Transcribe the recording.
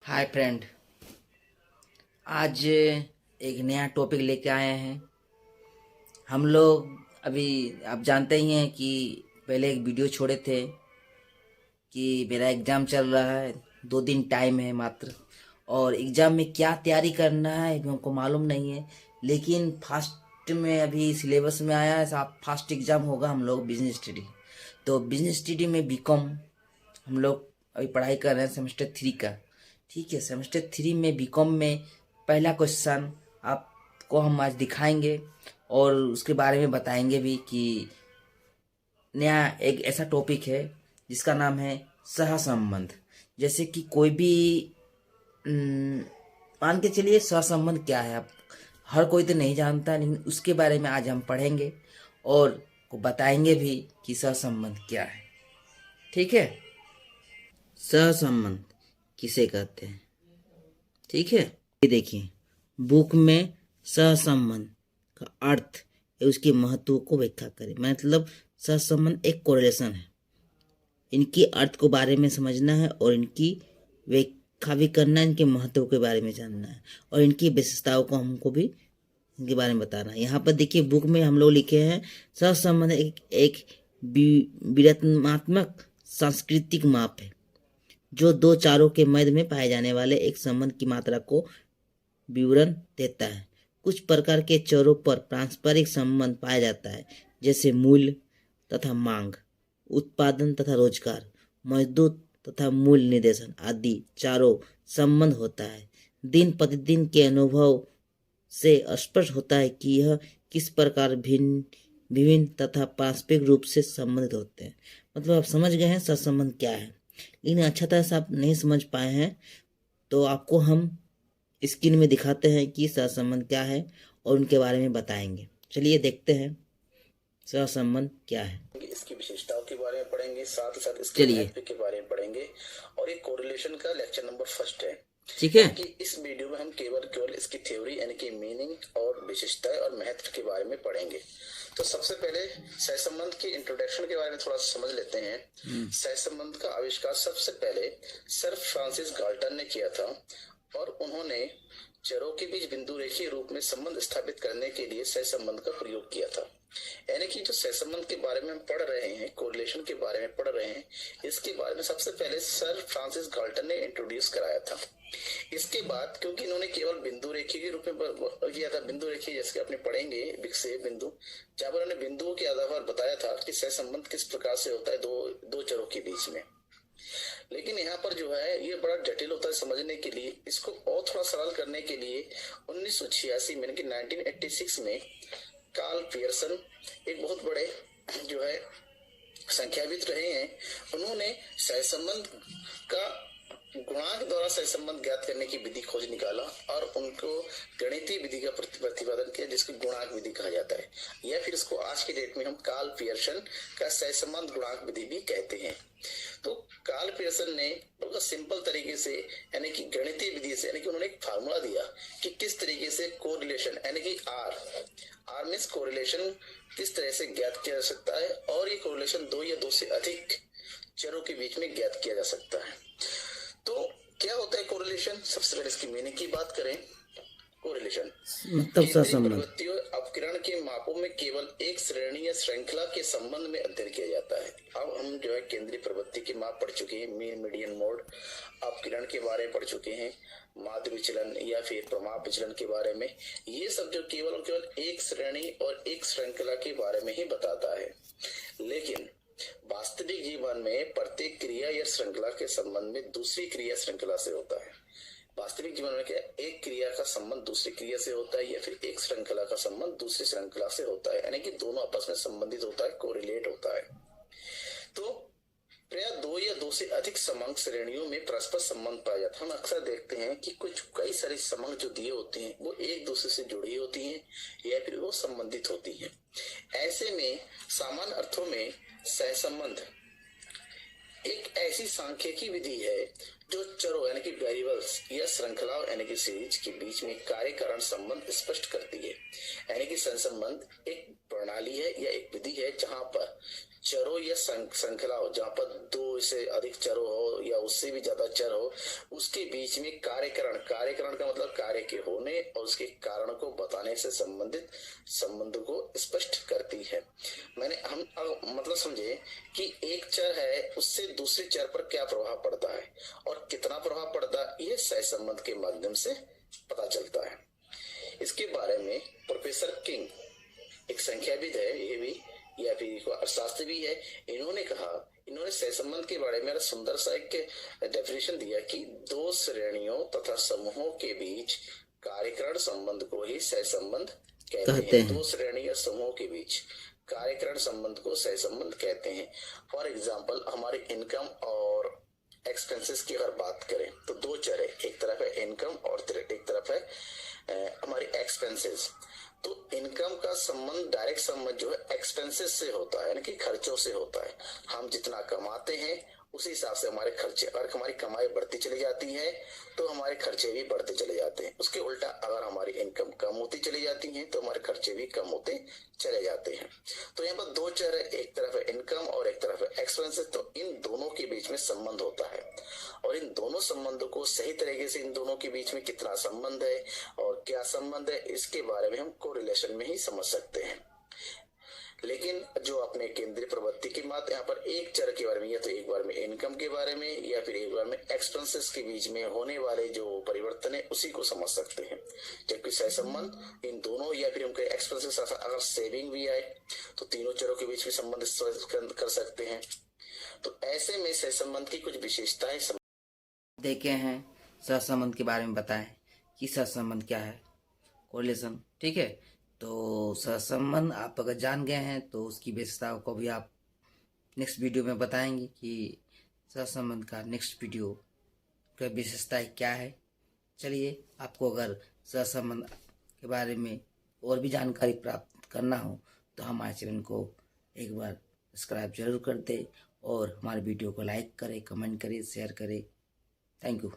Hi friend. आज एक नया टॉपिक लेके आए हैं हम लोग। अभी आप जानते ही हैं कि पहले एक वीडियो छोड़े थे कि मेरा एग्ज़ाम चल रहा है, 2 दिन टाइम है मात्र। और एग्ज़ाम में क्या तैयारी करना है अभी हमको मालूम नहीं है, लेकिन फास्ट में अभी सिलेबस में आया है साहब, फास्ट एग्ज़ाम होगा हम लोग बिजनेस स्टडी। तो बिजनेस स्टडी में बीकॉम हम लोग अभी पढ़ाई कर रहे हैं सेमेस्टर 3 का। ठीक है, सेमेस्टर 3 में बीकॉम में पहला क्वेश्चन आपको हम आज दिखाएंगे और उसके बारे में बताएंगे भी कि नया एक ऐसा टॉपिक है जिसका नाम है सहसंबंध। जैसे कि कोई भी न, मान के चलिए सहसंबंध क्या है। आप हर कोई तो नहीं जानता, लेकिन उसके बारे में आज हम पढ़ेंगे और को बताएंगे भी कि सहसंबंध क्या है। ठीक है, सहसंबंध किसे कहते हैं। ठीक है, ये देखिए, बुक में सहसंबंध का अर्थ है उसके महत्व को व्याख्या करें। मतलब सहसंबंध एक कोरिलेशन है, इनकी अर्थ को बारे में समझना है और इनकी व्याख्या भी करना है, इनके महत्व के बारे में जानना है और इनकी विशेषताओं को हमको भी इनके बारे में बताना है। यहाँ पर देखिए, बुक में हम लोग लिखे हैं सहसंबंध एक विवरणात्मक सांस्कृतिक माप है जो दो चारों के मध्य में पाए जाने वाले एक संबंध की मात्रा को विवरण देता है। कुछ प्रकार के चरों पर पारस्परिक संबंध पाया जाता है, जैसे मूल्य तथा मांग, उत्पादन तथा रोजगार, मजदूर तथा मूल्य निर्देशन आदि चारों संबंध होता है। दिन प्रतिदिन के अनुभव से स्पष्ट होता है कि यह किस प्रकार भिन्न विभिन्न तथा पारस्परिक रूप से संबंधित होते हैं। मतलब आप समझ गए हैं सहसंबंध क्या है, लेकिन अच्छा तरह से आप नहीं समझ पाए हैं तो आपको हम स्क्रीन में दिखाते हैं कि सहसंबंध क्या है और उनके बारे में बताएंगे। चलिए देखते हैं सहसंबंध क्या है। इसकी विशेषताओं के बारे में पढ़ेंगे, साथ ही साथ इसके महत्व के बारे में पढ़ेंगे और एक कोरिलेशन का लेक्चर नंबर 1 है। ठीक है, कि इस वीडियो में हम केवल इसकी थ्योरी यानी कि मीनिंग और विशेषताएं और महत्व के बारे में पढ़ेंगे। तो सबसे पहले सहसंबंध की इंट्रोडक्शन के बारे में थोड़ा समझ लेते हैं। सहसंबंध का आविष्कार सबसे पहले सर फ्रांसिस गाल्टन ने किया था और उन्होंने चरों के बीच बिंदु रेखीय रूप में संबंध स्थापित करने के लिए सहसंबंध का प्रयोग किया था। यानी कि जो सहसंबंध के बारे में हम पढ़ रहे हैं, कोरिलेशन के बारे में पढ़ रहे हैं, इसके बारे में सबसे पहले सर फ्रांसिस गाल्टन ने इंट्रोड्यूस कराया था। इसके बाद क्योंकि इन्होंने केवल बिंदु रेखी के रूप में किया था, बिंदु रेखी जैसे अपने पढ़ेंगे विक्षेप बिंदु, जहां पर उन्होंने बिंदुओं के आधार पर बताया था कि सहसंबंध किस प्रकार से होता है दो चरों के बीच में। लेकिन यहाँ पर जो है ये बड़ा जटिल होता है समझने के लिए। इसको और थोड़ा सरल करने के लिए 1986 में 1986 में कार्ल पियर्सन एक बहुत बड़े जो है संख्याविद रहे हैं, उन्होंने सहसंबंध का गुणांक द्वारा सहसंबंध ज्ञात करने की विधि खोज निकाला और उनको गणितीय विधि का प्रतिपादन किया जिसको गुणांक विधि कहा जाता है, या फिर इसको आज की डेट में हम कार्ल पियर्सन का सहसंबंध गुणांक विधि भी कहते हैं। तो कार्ल पियर्सन ने बहुत सिंपल तरीके से यानी कि गणितीय विधि से यानी कि उन्होंने एक फार्मूला दिया कि किस तरीके से कोरिलेशन यानी कि आर मींस कोरिलेशन किस तरह से ज्ञात किया जा सकता है और ये कोरिलेशन 2 या 2 से अधिक चरों के बीच में ज्ञात किया जा सकता है। तो क्या होता है कोरिलेशन? सबसे पहले इसकी मीनिंग की बात करें। कोरिलेशन मतलब सहसंबंध प्रवृत्तियों अपकिरण के मापों में केवल एक श्रेणी या श्रृंखला के संबंध में अध्ययन किया जाता है। अब हम जो है केंद्रीय प्रवृत्ति के माप पढ़ चुके हैं, मीन मीडियन मोड, अपकिरण के बारे में पढ़ चुके हैं, माध्य विचलन या फिर प्रमाप विचलन के बारे में। ये सब जो केवल एक श्रेणी और एक श्रृंखला के बारे में ही बताता है, लेकिन वास्तविक जीवन में प्रत्येक क्रिया या श्रृंखला के संबंध में दूसरी क्रिया श्रृंखला से होता है। वास्तविक जीवन में क्या एक क्रिया का संबंध दूसरी क्रिया से होता है या फिर एक श्रृंखला का संबंध दूसरी श्रृंखला से होता है, यानी कि दोनों आपस में संबंधित होता है, कोरिलेट होता है। तो प्राय 2 या 2 से अधिक समंग श्रेणियों में परस्पर संबंध पाया जाता है। हम अक्सर देखते हैं कि कई सारी समंग जो दिए होते हैं वो एक दूसरे से जुड़ी होती हैं या फिर वो संबंधित होती हैं। ऐसे में सामान्य अर्थों में सहसंबंध एक ऐसी सांख्यिकी विधि है जो चरों यानी कि वेरिएबल्स या श्रृंखलाओं यानी कि सीरीज के बीच में कार्य कारण संबंध स्पष्ट करती है। यानी कि सहसंबंध एक प्रणाली है या एक विधि है जहां पर चरों या श्रृंखला हो, जहां पर 2 से अधिक चरों हो या उससे भी ज्यादा चर हो, उसके बीच में कार्यकरण का मतलब कार्य के होने और उसके कारण को बताने से संबंधित संबंध को स्पष्ट करती है। हम मतलब समझे कि एक चर है, उससे दूसरे चर पर क्या प्रभाव पड़ता है और कितना प्रभाव पड़ता है, यह सहसंबंध के माध्यम से पता चलता है। इसके बारे में प्रोफेसर किंग, एक संख्याविद है ये भी या फिर अर्थशास्त्री भी है, इन्होंने सहसंबंध के बारे में सुंदर सा एक डेफिनेशन दिया कि 2 श्रेणियों तथा समूहों के बीच कार्यकरण संबंध को ही सहसंबंध कहते हैं। 2 श्रेणी या समूहों के बीच कार्यकरण संबंध को सहसंबंध कहते हैं। फॉर एग्जाम्पल, हमारे इनकम और एक्सपेंसेस की अगर बात करें तो 2 चर है, एक तरफ है इनकम और एक तरफ है हमारी एक्सपेंसेस। तो इनकम का संबंध, डायरेक्ट संबंध जो है एक्सपेंसेस से होता है, यानी कि खर्चों से होता है। हम जितना कमाते हैं उसी हिसाब से हमारे खर्चे, अगर हमारी कमाई बढ़ती चली जाती है तो हमारे खर्चे भी बढ़ते चले जाते हैं। उसके उल्टा अगर हमारी इनकम कम होती चली जाती है तो हमारे खर्चे भी कम होते चले जाते हैं। तो यहाँ पर 2 चर है, एक तरफ है इनकम और एक तरफ है एक्सपेंसेस। तो इन दोनों के बीच में संबंध होता है और इन दोनों संबंधों को सही तरीके से, इन दोनों के बीच में कितना संबंध है और क्या संबंध है, इसके बारे में हम कोरिलेशन में ही समझ सकते हैं। लेकिन जो अपने केंद्रीय प्रवृत्ति की बात, यहाँ पर एक चर के बारे में या तो एक बार में इनकम के बारे में या फिर एक बार में एक्सपेंसेस के बीच में होने वाले जो परिवर्तन है उसी को समझ सकते हैं। जबकि सहसंबंध इन दोनों या फिर उनके एक्सपेंसेस अगर सेविंग भी आए तो तीनों चरों के बीच में संबंध कर सकते हैं। तो ऐसे में सहसंबंध की कुछ विशेषताएं देखे हैं, सहसंबंध के बारे में बताएं कि सहसंबंध क्या है, कोरिलेशन। ठीक है, तो सहसंबंध आप अगर जान गए हैं तो उसकी विशेषताओं को भी आप नेक्स्ट वीडियो में बताएंगे कि सहसंबंध का नेक्स्ट वीडियो का विशेषताएं क्या है। चलिए, आपको अगर सहसंबंध के बारे में और भी जानकारी प्राप्त करना हो तो हमारे चैनल को एक बार सब्सक्राइब जरूर कर दें और हमारे वीडियो को लाइक करें, कमेंट करें, शेयर करें। Thank you.